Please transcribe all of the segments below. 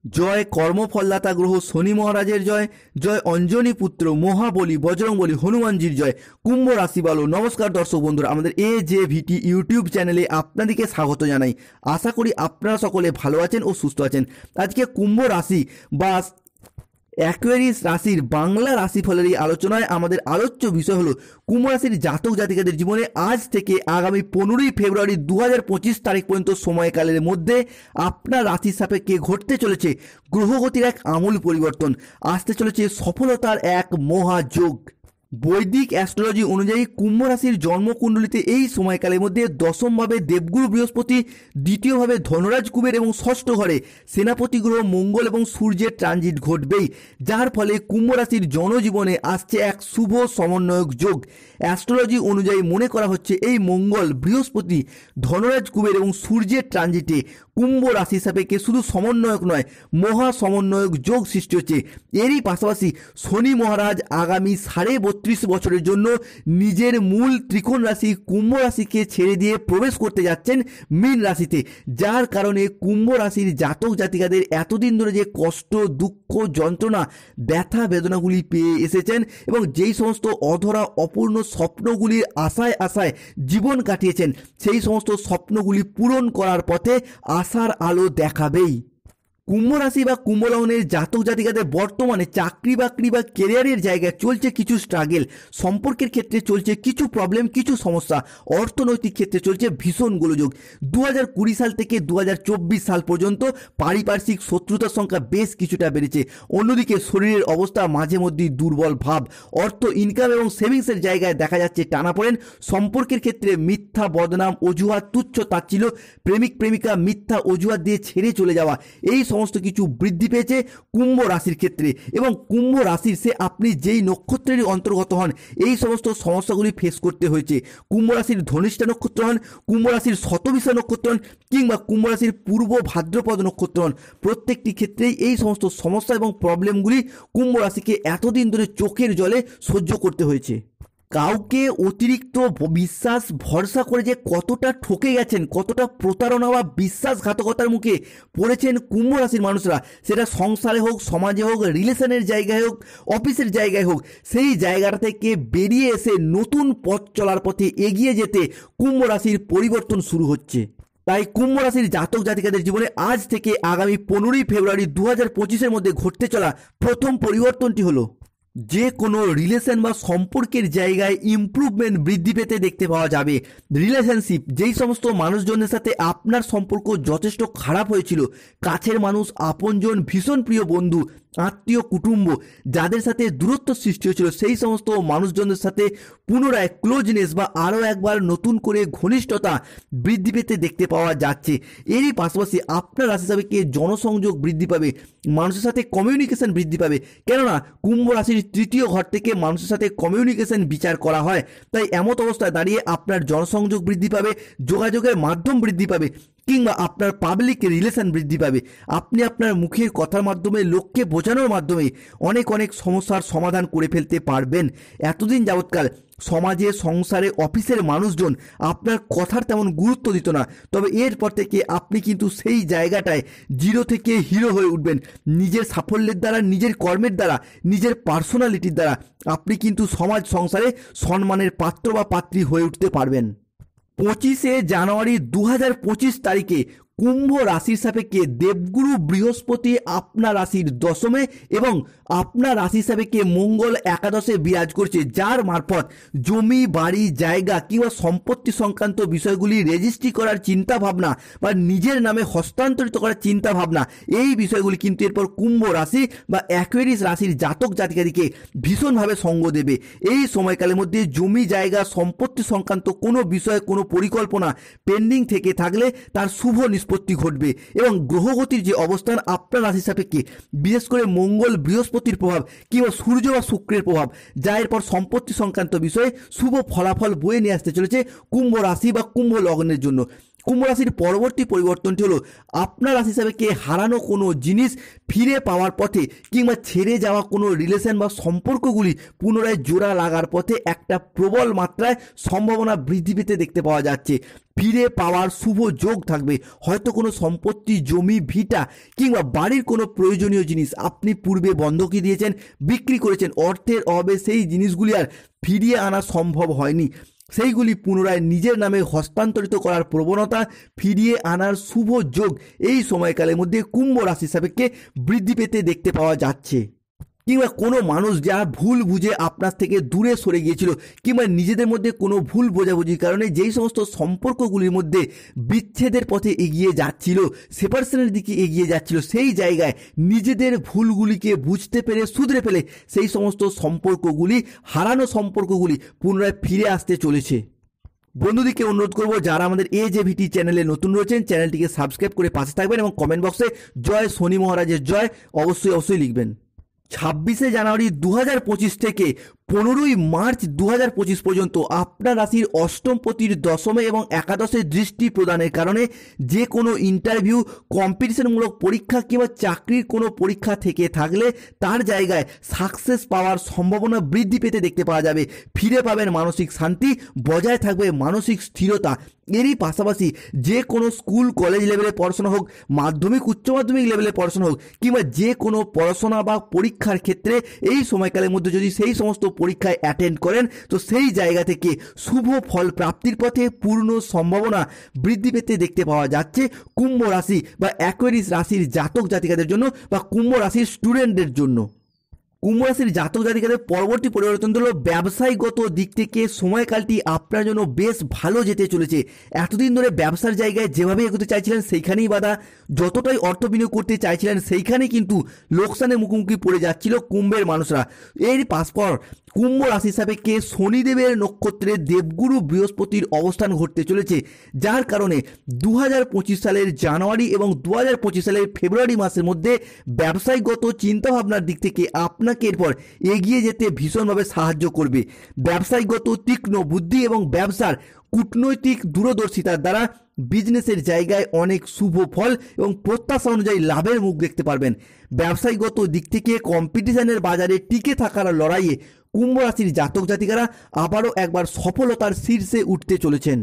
জয় কর্মফলদাতা গ্রহ শনি মহারাজের জয়, জয় অঞ্জনী পুত্র মহাবলী বজরংবলী হনুমানজির জয়। কুম্ভ রাশি বলো। নমস্কার দর্শক বন্ধুরা, আমাদের AJVT ইউটিউব চ্যানেলে আপনাদেরকে স্বাগত জানাই। আশা করি আপনারা সকলে ভালো আছেন ও সুস্থ আছেন। আজকে কুম্ভ রাশি বা অ্যাকুয়ারিয়াস রাশির বাংলা রাশিফলের এই আলোচনায় আমাদের আলোচ্য বিষয় হলো কুম্ভ রাশির জাতক জাতিকাদের জীবনে আজ থেকে আগামী 15ই ফেব্রুয়ারি 2025 তারিখ পর্যন্ত সময়কালের মধ্যে আপনার রাশির সাপেক্ষে ঘটতে চলেছে গ্রহগতির এক আমূল পরিবর্তন, আসতে চলেছে সফলতার এক মহাযোগ। বৈদিক অ্যাস্ট্রোলজি অনুযায়ী কুম্ভ রাশির জন্মকুণ্ডলিতে এই সময়কালের মধ্যে দশমভাবে দেবগুরু বৃহস্পতি, দ্বিতীয়ভাবে ধনরাজ কুবের এবং ষষ্ঠ ঘরে সেনাপতি গ্রহ মঙ্গল এবং সূর্যের ট্রানজিট ঘটবেই, যার ফলে কুম্ভ রাশির জনজীবনে আসছে এক শুভ সমন্বয়ক যোগ। অ্যাস্ট্রোলজি অনুযায়ী মনে করা হচ্ছে এই মঙ্গল, বৃহস্পতি, ধনরাজ কুবের এবং সূর্যের ট্রানজিটে কুম্ভ রাশির সাপেক্ষে শুধু সমন্বয়ক নয়, মহা সমন্বয়ক যোগ সৃষ্টি হচ্ছে। এরই পাশাপাশি শনি মহারাজ আগামী 32.5 বছরের জন্য নিজের মূল ত্রিকোণ রাশি কুম্ভ রাশিকে ছেড়ে দিয়ে প্রবেশ করতে যাচ্ছেন মীন রাশিতে, যার কারণে কুম্ভ রাশির জাতক জাতিকাদের এতদিন ধরে যে কষ্ট, দুঃখ, যন্ত্রণা, ব্যথা বেদনাগুলি পেয়ে এসেছেন এবং যেই সমস্ত অধরা অপূর্ণ স্বপ্নগুলির আশায় জীবন কাটিয়েছেন, সেই সমস্ত স্বপ্নগুলি পূরণ করার পথে আশার আলো দেখাবেই। কুম্ভ রাশি বা কুম্ভ লগ্নের জাতক জাতিকাদের বর্তমানে চাকরি বাকরি বা কেরিয়ারের জায়গায় চলছে কিছু স্ট্রাগেল, সম্পর্কের ক্ষেত্রে চলছে কিছু প্রবলেম, কিছু সমস্যা, অর্থনৈতিক ক্ষেত্রে চলছে ভীষণ গোলযোগ। 2020 সাল থেকে 2024 সাল পর্যন্ত পারিপার্শ্বিক শত্রুতার সংখ্যা বেশ কিছুটা বেড়েছে। অন্যদিকে শরীরের অবস্থা মাঝে মধ্যেই দুর্বল ভাব, অর্থ ইনকাম এবং সেভিংসের জায়গায় দেখা যাচ্ছে টানাপোড়েন, সম্পর্কের ক্ষেত্রে মিথ্যা বদনাম, অজুহাত, তুচ্ছ তাচ্ছিল্য, প্রেমিক প্রেমিকা মিথ্যা অজুহাত দিয়ে ছেড়ে চলে যাওয়া, এই সমস্ত কিছু বৃদ্ধি পেয়েছে কুম্ভ রাশির ক্ষেত্রে। এবং কুম্ভ রাশির সে আপনি যেই নক্ষত্রেরই অন্তর্গত হন, এই সমস্ত সমস্যাগুলি ফেস করতে হয়েছে। কুম্ভ রাশির ধনিষ্ঠা নক্ষত্র হন, কুম্ভ রাশির শতবিশা নক্ষত্র হন কিংবা কুম্ভ রাশির পূর্ব ভাদ্রপদ নক্ষত্র হন, প্রত্যেকটি ক্ষেত্রেই এই সমস্ত সমস্যা এবং প্রবলেমগুলি কুম্ভ রাশিকে এতদিন ধরে চোখের জলে সহ্য করতে হয়েছে। কাউকে অতিরিক্ত বিশ্বাস ভরসা করে যে কতটা ঠকে গেছেন, কতটা প্রতারণা বা বিশ্বাসঘাতকতার মুখে পড়েছেন কুম্ভ রাশির মানুষরা, সেটা সংসারে হোক, সমাজে হোক, রিলেশনের জায়গায় হোক, অফিসের জায়গায় হোক, সেই জায়গাটা থেকে বেরিয়ে এসে নতুন পথ চলার পথে এগিয়ে যেতে কুম্ভ রাশির পরিবর্তন শুরু হচ্ছে। তাই কুম্ভ রাশির জাতক জাতিকাদের জীবনে আজ থেকে আগামী 15ই ফেব্রুয়ারি 2025-এর মধ্যে ঘটতে চলা প্রথম পরিবর্তনটি হলো যে কোনো রিলেশন বা সম্পর্কের জায়গায় ইমপ্রুভমেন্ট বৃদ্ধি পেতে দেখতে পাওয়া যাবে। রিলেশনশিপ, যেই সমস্ত মানুষজনের সাথে আপনার সম্পর্ক যথেষ্ট খারাপ হয়েছিল, কাছের মানুষ, আপনজন, ভীষণ প্রিয় বন্ধু, আত্মীয়, কুটুম্ব, যাদের সাথে দূরত্ব সৃষ্টি হয়েছিল, সেই সমস্ত মানুষজনের সাথে পুনরায় ক্লোজনেস বা আরও একবার নতুন করে ঘনিষ্ঠতা বৃদ্ধি পেতে দেখতে পাওয়া যাচ্ছে। এরই পাশাপাশি আপনার রাশি সাপেক্ষে জনসংযোগ বৃদ্ধি পাবে, মানুষের সাথে কমিউনিকেশন বৃদ্ধি পাবে, কেননা কুম্ভ রাশির তৃতীয় ঘর থেকে মানুষের সাথে কমিউনিকেশন বিচার করা হয়। তাই এমত অবস্থায় দাঁড়িয়ে আপনার জনসংযোগ বৃদ্ধি পাবে, যোগাযোগের মাধ্যম বৃদ্ধি পাবে কিংবা আপনার পাবলিক রিলেশন বৃদ্ধি পাবে। আপনি আপনার মুখের কথার মাধ্যমে, লোককে বোঝানোর মাধ্যমে অনেক সমস্যার সমাধান করে ফেলতে পারবেন। এতদিন যাবৎকাল সমাজে, সংসারে, অফিসের মানুষজন আপনার কথার তেমন গুরুত্ব দিত না, তবে এরপর থেকে আপনি কিন্তু সেই জায়গাটায় জিরো থেকে হিরো হয়ে উঠবেন। নিজের সাফল্যের দ্বারা, নিজের কর্মের দ্বারা, নিজের পার্সোনালিটির দ্বারা আপনি কিন্তু সমাজ সংসারে সম্মানের পাত্র বা পাত্রী হয়ে উঠতে পারবেন। 25শে জানুয়ারি 2025 তারিখে কুম্ভ রাশির সাপেক্ষে দেবগুরু বৃহস্পতি আপনার রাশির দশমে এবং আপনার রাশির সাপেক্ষে মঙ্গল একাদশে বিরাজ করছে, যার মারফত জমি, বাড়ি, জায়গা কিংবা সম্পত্তি সংক্রান্ত বিষয়গুলি রেজিস্ট্রি করার চিন্তা ভাবনা বা নিজের নামে হস্তান্তরিত করার চিন্তা ভাবনা, এই বিষয়গুলি কিন্তু এরপর কুম্ভ রাশি বা অ্যাকুয়ারিয়াস রাশির জাতক জাতিকাদিকে ভীষণভাবে সঙ্গ দেবে। এই সময়কালের মধ্যে জমি, জায়গা, সম্পত্তি সংক্রান্ত কোনো বিষয়ে কোনো পরিকল্পনা পেন্ডিং থেকে থাকলে তার শুভ নিষ্পত্তি ঘটবে এবং গ্রহগতির যে অবস্থান আপনার রাশির সাপেক্ষে, বিশেষ করে মঙ্গল, বৃহস্পতির প্রভাব কিংবা সূর্য বা শুক্রের প্রভাব, যা এরপর সম্পত্তি সংক্রান্ত বিষয়ে শুভ ফলাফল বয়ে নিয়ে আসতে চলেছে কুম্ভ রাশি বা কুম্ভ লগ্নের জন্য। কুম্ভ রাশির পরবর্তী পরিবর্তনটি হলো আপনার রাশি হিসাবে কে হারানো কোনো জিনিস ফিরে পাওয়ার পথে কিংবা ছেড়ে যাওয়া কোনো রিলেশন বা সম্পর্কগুলি পুনরায় জোড়া লাগার পথে একটা প্রবল মাত্রায় সম্ভাবনা বৃদ্ধি পেতে দেখতে পাওয়া যাচ্ছে। ফিরে পাওয়ার শুভ যোগ থাকবে। হয়তো কোনো সম্পত্তি, জমি, ভিটা কিংবা বাড়ির কোনো প্রয়োজনীয় জিনিস আপনি পূর্বে বন্ধকি দিয়েছেন, বিক্রি করেছেন, অর্থের অভাবে সেই জিনিসগুলি আর ফিরিয়ে আনা সম্ভব হয়নি, সেইগুলি পুনরায় নিজের নামে হস্তান্তরিত করার প্রবণতা, ফিরিয়ে আনার শুভ যোগ এই সময়কালের মধ্যে কুম্ভ রাশি সাপেক্ষে বৃদ্ধি পেতে দেখতে পাওয়া যাচ্ছে। কিংবা কোনো মানুষ যা ভুল বুঝে আপনার থেকে দূরে সরে গিয়েছিল কিংবা নিজেদের মধ্যে কোনো ভুল বোঝাবুঝির কারণে যেই সমস্ত সম্পর্কগুলির মধ্যে বিচ্ছেদের পথে এগিয়ে যাচ্ছিল, সেপারেশনের দিকে এগিয়ে যাচ্ছিল, সেই জায়গায় নিজেদের ভুলগুলিকে বুঝতে পেরে শুধরে ফেলে সেই সমস্ত সম্পর্কগুলি, হারানো সম্পর্কগুলি পুনরায় ফিরে আসতে চলেছে। বন্ধুদেরকে অনুরোধ করব যারা আমাদের AJVT চ্যানেলে নতুন রয়েছেন চ্যানেলটিকে সাবস্ক্রাইব করে পাশে থাকবেন এবং কমেন্ট বক্সে জয় শনি মহারাজের জয় অবশ্যই লিখবেন। 26শে জানুয়ারি 2025 থেকে 15ই মার্চ 2025 পর্যন্ত আপনার রাশির অষ্টমপতির দশমে এবং একাদশে দৃষ্টি প্রদানের কারণে যে কোনো ইন্টারভিউ, কম্পিটিশনমূলক পরীক্ষা কিংবা চাকরির কোনো পরীক্ষা থেকে থাকলে তার জায়গায় সাকসেস পাওয়ার সম্ভাবনা বৃদ্ধি পেতে দেখতে পাওয়া যাবে। ফিরে পাবেন মানসিক শান্তি, বজায় থাকবে মানসিক স্থিরতা। এরই পাশাপাশি যে কোনো স্কুল কলেজ লেভেলে পড়াশোনা হোক, মাধ্যমিক উচ্চ মাধ্যমিক লেভেলে পড়াশোনা হোক কিংবা যে কোনো পড়াশোনা বা পরীক্ষার ক্ষেত্রে এই সময়কালের মধ্যে যদি সেই সমস্ত পরীক্ষায় অ্যাটেন্ড করেন তো সেই জায়গা থেকে শুভ ফল প্রাপ্তির পথে পূর্ণ সম্ভাবনা বৃদ্ধি পেতে দেখতে পাওয়া যাচ্ছে কুম্ভ রাশি বা অ্যাকোয়ারিয়াস রাশির জাতক জাতিকাদের জন্য বা কুম্ভ রাশির স্টুডেন্টদের জন্য। কুম্ভ রাশির জাতক জাতিকাদের পরবর্তী পরিবর্তন হলো ব্যবসায়িকগত দিক থেকে সময়কালটি আপনার জন্য বেশ ভালো যেতে চলেছে। এতদিন ধরে ব্যবসার জায়গায় যেভাবে এগোতে চাইছিলেন সেইখানেই বাধা, যতটাই অর্থ বিনিয়োগ করতে চাইছিলেন সেইখানেই কিন্তু লোকসানের মুখোমুখি পড়ে যাচ্ছিল কুম্ভের মানুষরা। এর পাশপর কুম্ভ রাশি সাপেক্ষে শনিদেবের নক্ষত্রে দেবগুরু বৃহস্পতির অবস্থান ঘটতে চলেছে, যার কারণে 2025 সালের জানুয়ারি এবং 2025 সালের ফেব্রুয়ারি মাসের মধ্যে ব্যবসায়িকগত চিন্তাভাবনার দিক থেকে আপনাকে এরপর এগিয়ে যেতে ভীষণভাবে সাহায্য করবে। ব্যবসায়িকগত তীক্ষ্ণ বুদ্ধি এবং ব্যবসার কূটনৈতিক দূরদর্শিতার দ্বারা বিজনেসের জায়গায় অনেক শুভ ফল এবং প্রত্যাশা অনুযায়ী লাভের মুখ দেখতে পারবেন। ব্যবসায়িকগত দিক থেকে কম্পিটিশনের বাজারে টিকে থাকার লড়াইয়ে কুম্ভ রাশির জাতক জাতিকারা আবারও একবার সফলতার শীর্ষে উঠতে চলেছেন।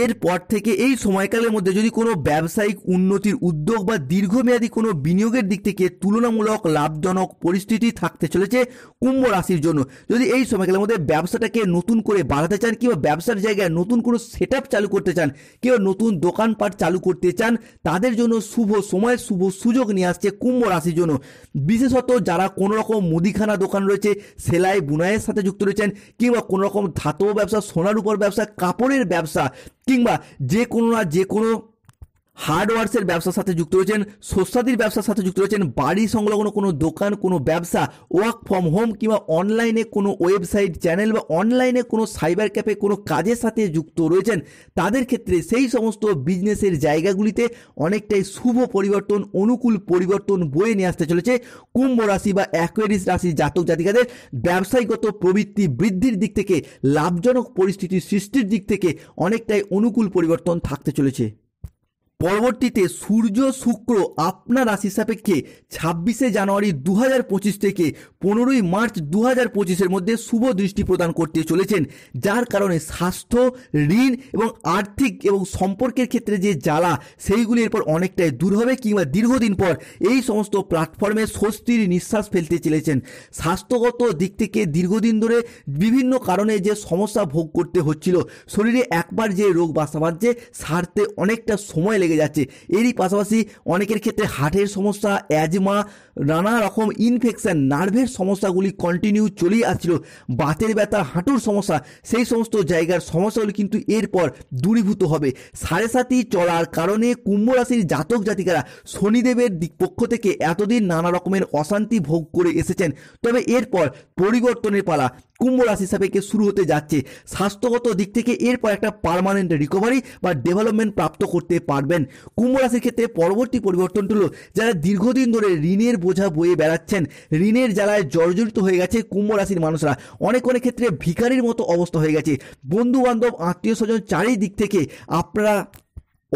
এরপর থেকে এই সময়কালের মধ্যে যদি কোনো ব্যবসায়িক উন্নতির উদ্যোগ বা দীর্ঘমেয়াদী কোনো বিনিয়োগের দিক থেকে তুলনামূলক লাভজনক পরিস্থিতি থাকতে চলেছে কুম্ভ রাশির জন্য। যদি এই সময়কালের মধ্যে ব্যবসাটাকে নতুন করে বাড়াতে চান কিংবা ব্যবসার জায়গায় নতুন কোনো সেটআপ চালু করতে চান কিংবা নতুন দোকানপাট চালু করতে চান, তাদের জন্য শুভ সময়, শুভ সুযোগ নিয়ে আসছে কুম্ভ রাশির জন্য। বিশেষত যারা কোনো রকম মুদিখানা দোকান রয়েছে, সেলাই বুনাইয়ের সাথে যুক্ত রয়েছেন কিংবা কোনো রকম ধাতব ব্যবসা, সোনার উপর ব্যবসা, কাপড়ের ব্যবসা কিংবা যে কোনো হার্ডওয়ার্সের ব্যবসার সাথে যুক্ত রয়েছেন, শস্যাদির ব্যবসার সাথে যুক্ত রয়েছেন, বাড়ি সংলগ্ন কোনো দোকান, কোনো ব্যবসা, ওয়ার্ক ফ্রম হোম কিংবা অনলাইনে কোনো ওয়েবসাইট চ্যানেল বা অনলাইনে কোনো সাইবার ক্যাফে কোনো কাজের সাথে যুক্ত রয়েছেন, তাদের ক্ষেত্রে সেই সমস্ত বিজনেসের জায়গাগুলিতে অনেকটাই শুভ পরিবর্তন, অনুকূল পরিবর্তন বয়ে নিয়ে আসতে চলেছে কুম্ভ রাশি বা অ্যাকোয়ারিয়াস রাশির জাতক জাতিকাদের। ব্যবসায়িকগত প্রবৃত্তি বৃদ্ধির দিক থেকে, লাভজনক পরিস্থিতি সৃষ্টির দিক থেকে অনেকটাই অনুকূল পরিবর্তন থাকতে চলেছে। পরবর্তীতে সূর্য শুক্র আপনার রাশি সাপেক্ষে 26শে জানুয়ারি 2025 থেকে 15ই মার্চ 2025-এর মধ্যে শুভ দৃষ্টি প্রদান করতে চলেছেন, যার কারণে স্বাস্থ্য, ঋণ এবং আর্থিক এবং সম্পর্কের ক্ষেত্রে যে জ্বালা সেইগুলি এরপর অনেকটাই দূর হবে কিংবা দীর্ঘদিন পর এই সমস্ত প্ল্যাটফর্মে স্বস্তির নিঃশ্বাস ফেলতে চলেছেন। স্বাস্থ্যগত দিক থেকে দীর্ঘদিন ধরে বিভিন্ন কারণে যে সমস্যা ভোগ করতে হচ্ছিল, শরীরে একবার যে রোগ বাসা বাঁধছে সারতে অনেকটা সময় লেগে যাচ্ছে। এরই পাশাপাশি অনেকের ক্ষেত্রে হার্টের সমস্যা, অ্যাজমা, নানা রকম ইনফেকশন, নার্ভের সমস্যাগুলি কন্টিনিউ চলেই আসছিল, বাতের ব্যথা, হাঁটুর সমস্যা, সেই সমস্ত জায়গার সমস্যাগুলি কিন্তু এরপর দূরীভূত হবে। 7.5 চলার কারণে কুম্ভ রাশির জাতক জাতিকারা শনিদেবের দিক পক্ষ থেকে এতদিন নানা রকমের অশান্তি ভোগ করে এসেছেন, তবে এরপর পরিবর্তনের পালা কুম্ভ রাশি সাপেক্ষে শুরু হতে যাচ্ছে। স্বাস্থ্যগত দিক থেকে এরপর একটা পার্মানেন্ট রিকভারি বা ডেভেলপমেন্ট প্রাপ্ত করতে পারবেন। কুম্ভ রাশির ক্ষেত্রে পরবর্তী পরিবর্তনটি হলো যারা দীর্ঘদিন ধরে ঋণের বোঝা বয়ে বেড়াচ্ছেন, ঋণের জ্বালায় জর্জরিত হয়ে গেছে কুম্ভ রাশির মানুষরা, অনেক ক্ষেত্রে ভিখারির মতো অবস্থা হয়ে গেছে। বন্ধু বান্ধব, আত্মীয় স্বজন চারিদিক থেকে আপনারা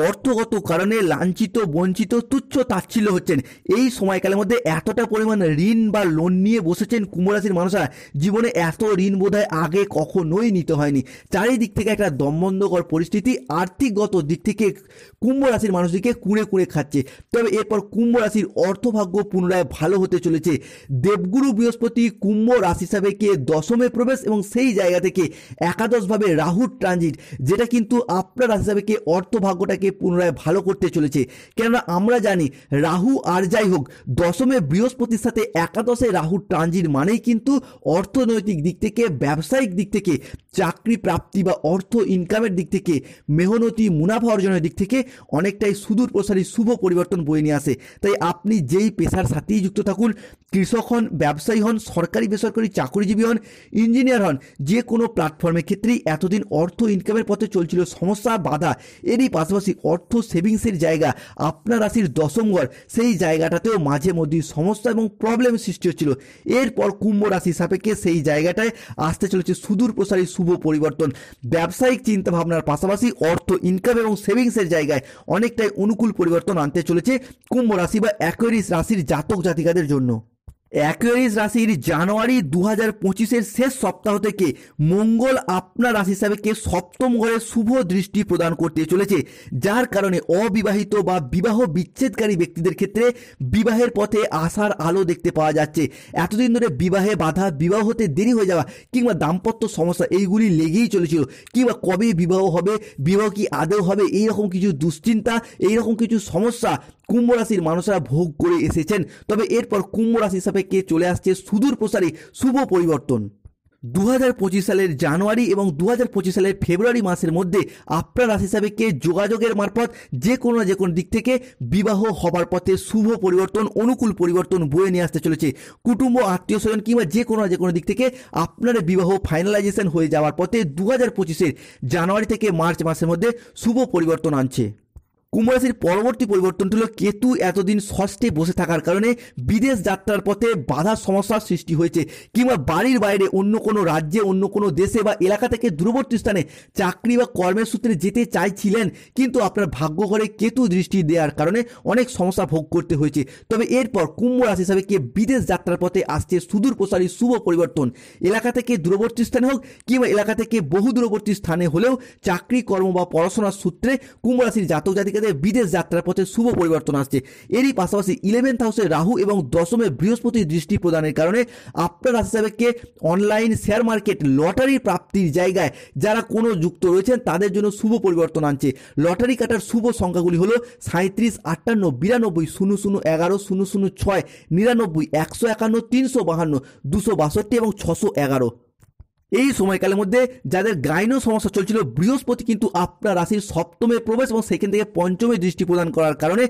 অর্থগত কারণে লাঞ্ছিত, বঞ্চিত, তুচ্ছ তাচ্ছিল্য হচ্ছেন। এই সময়কালের মধ্যে এতটা পরিমাণ ঋণ বা লোন নিয়ে বসেছেন কুম্ভ রাশির মানুষরা, জীবনে এত ঋণ বোধহয় আগে কখনোই নিতে হয়নি। চারিদিক থেকে একটা দমবন্ধকর পরিস্থিতি আর্থিকগত দিক থেকে কুম্ভ রাশির মানুষদিকে কুঁড়ে কুঁড়ে খাচ্ছে। তবে এরপর কুম্ভ রাশির অর্থভাগ্য পুনরায় ভালো হতে চলেছে। দেবগুরু বৃহস্পতি কুম্ভ রাশি সাপেক্ষে দশমে প্রবেশ এবং সেই জায়গা থেকে একাদশভাবে রাহুর ট্রানজিট, যেটা কিন্তু আপনার রাশি সাপেক্ষে অর্থভাগ্যটাকে পুনরায় ভালো করতে চলেছে। কেননা আমরা জানি রাহু আর যাই হোক, দশমে বৃহস্পতির সাথে একাদশে রাহুর ট্রানজিট মানেই কিন্তু অর্থনৈতিক দিক থেকে, ব্যবসায়িক দিক থেকে, চাকরি প্রাপ্তি বা অর্থ ইনকামের দিক থেকে, মেহনতি মুনাফা অর্জনের দিক থেকে অনেকটাই সুদূর প্রসারী শুভ পরিবর্তন বয়ে নিয়ে আসে। তাই আপনি যেই পেশার সাথেই যুক্ত থাকুন, কৃষক হন, ব্যবসায়ী হন, সরকারি বেসরকারি চাকরিজীবী হন, ইঞ্জিনিয়ার হন, যে কোনো প্ল্যাটফর্মের ক্ষেত্রেই এতদিন অর্থ ইনকামের পথে চলছিল সমস্যা, বাধা, এরই পাশাপাশি অর্থ সেভিংসের জায়গা আপনার রাশির দশম ঘর, সেই জায়গাটাতেও মাঝে মধ্যে সমস্যা এবং প্রবলেম সৃষ্টি হচ্ছিল। এরপর কুম্ভ রাশি সাপেক্ষে সেই জায়গাটায় আসতে চলেছে সুদূর প্রসারী শুভ পরিবর্তন। ব্যবসায়িক চিন্তাভাবনার পাশাপাশি অর্থ ইনকাম এবং সেভিংসের জায়গায় অনেকটাই অনুকূল পরিবর্তন আনতে চলেছে কুম্ভ রাশি বা অ্যাকুয়ারিয়াস রাশির জাতক জাতিকাদের জন্য। অ্যাকুয়ারিয়াস রাশির জানুয়ারি 2025-এর শেষ সপ্তাহ থেকে মঙ্গল আপনার রাশি সাপেক্ষে সপ্তম ঘরে শুভ দৃষ্টি প্রদান করতে চলেছে, যার কারণে অবিবাহিত বা বিবাহ বিচ্ছেদকারী ব্যক্তিদের ক্ষেত্রে বিবাহের পথে আশার আলো দেখতে পাওয়া যাচ্ছে। এতদিন ধরে বিবাহে বাধা, বিবাহ হতে দেরি হয়ে যাওয়া কিংবা দাম্পত্য সমস্যা এইগুলি লেগেই চলেছিল, কিংবা কবে বিবাহ হবে, বিবাহ কি আদৌ হবে, এইরকম কিছু দুশ্চিন্তা, এইরকম কিছু সমস্যা কুম্ভ রাশির মানুষরা ভোগ করে এসেছেন। তবে এরপর কুম্ভ রাশি সাপেক্ষে চলে আসছে সুদূর প্রসারী শুভ পরিবর্তন। 2025 সালের জানুয়ারি এবং 2025 সালের ফেব্রুয়ারি মাসের মধ্যে আপনার রাশি সাপেক্ষে যোগাযোগের মারফত যে কোনো দিক থেকে বিবাহ হবার পথে শুভ পরিবর্তন, অনুকূল পরিবর্তন বয়ে নিয়ে আসতে চলেছে। কুটুম্ব, আত্মীয় স্বজন কিংবা যে কোনো দিক থেকে আপনার বিবাহ ফাইনালাইজেশন হয়ে যাওয়ার পথে 2025-এর জানুয়ারি থেকে মার্চ মাসের মধ্যে শুভ পরিবর্তন আনছে। কুম্ভ রাশির পরবর্তী পরিবর্তনটি হলো কেতু এতদিন ষষ্ঠে বসে থাকার কারণে বিদেশ যাত্রার পথে বাধার সমস্যার সৃষ্টি হয়েছে, কিংবা বাড়ির বাইরে অন্য কোনো রাজ্যে, অন্য কোনো দেশে বা এলাকা থেকে দূরবর্তী স্থানে চাকরি বা কর্মের সূত্রে যেতে চাইছিলেন, কিন্তু আপনার ভাগ্য ঘরে কেতু দৃষ্টি দেওয়ার কারণে অনেক সমস্যা ভোগ করতে হয়েছে। তবে এরপর কুম্ভ রাশি হিসাবে কে বিদেশ যাত্রার পথে আসছে সুদূর প্রসারী শুভ পরিবর্তন। এলাকা থেকে দূরবর্তী স্থানে হোক কিংবা এলাকা থেকে বহু দূরবর্তী স্থানে হলেও চাকরি, কর্ম বা পড়াশোনার সূত্রে কুম্ভ রাশির জাতক জাতিকাদের বিদেশ যাত্রার পথে শুভ পরিবর্তন আসছে। এরই পাশাপাশি 11th হাউসে রাহু এবং দশমে বৃহস্পতির দৃষ্টি প্রদানের কারণে আপনার রাশি সাপেক্ষে অনলাইন শেয়ার মার্কেট, লটারি প্রাপ্তির জায়গায় যারা কোনো যুক্ত রয়েছেন তাদের জন্য শুভ পরিবর্তন আনছে। লটারি কাটার শুভ সংখ্যাগুলি হলো 37, 58, 92, 00, 11, 006, 99, 151, 352, 262 এবং 611। এই সময়কালের মধ্যে যাদের গাইনো সমস্যা চলছিল, বৃহস্পতি কিন্তু আপনার রাশির সপ্তমে প্রবেশ এবং সেখান থেকে পঞ্চমে দৃষ্টি প্রদান করার কারণে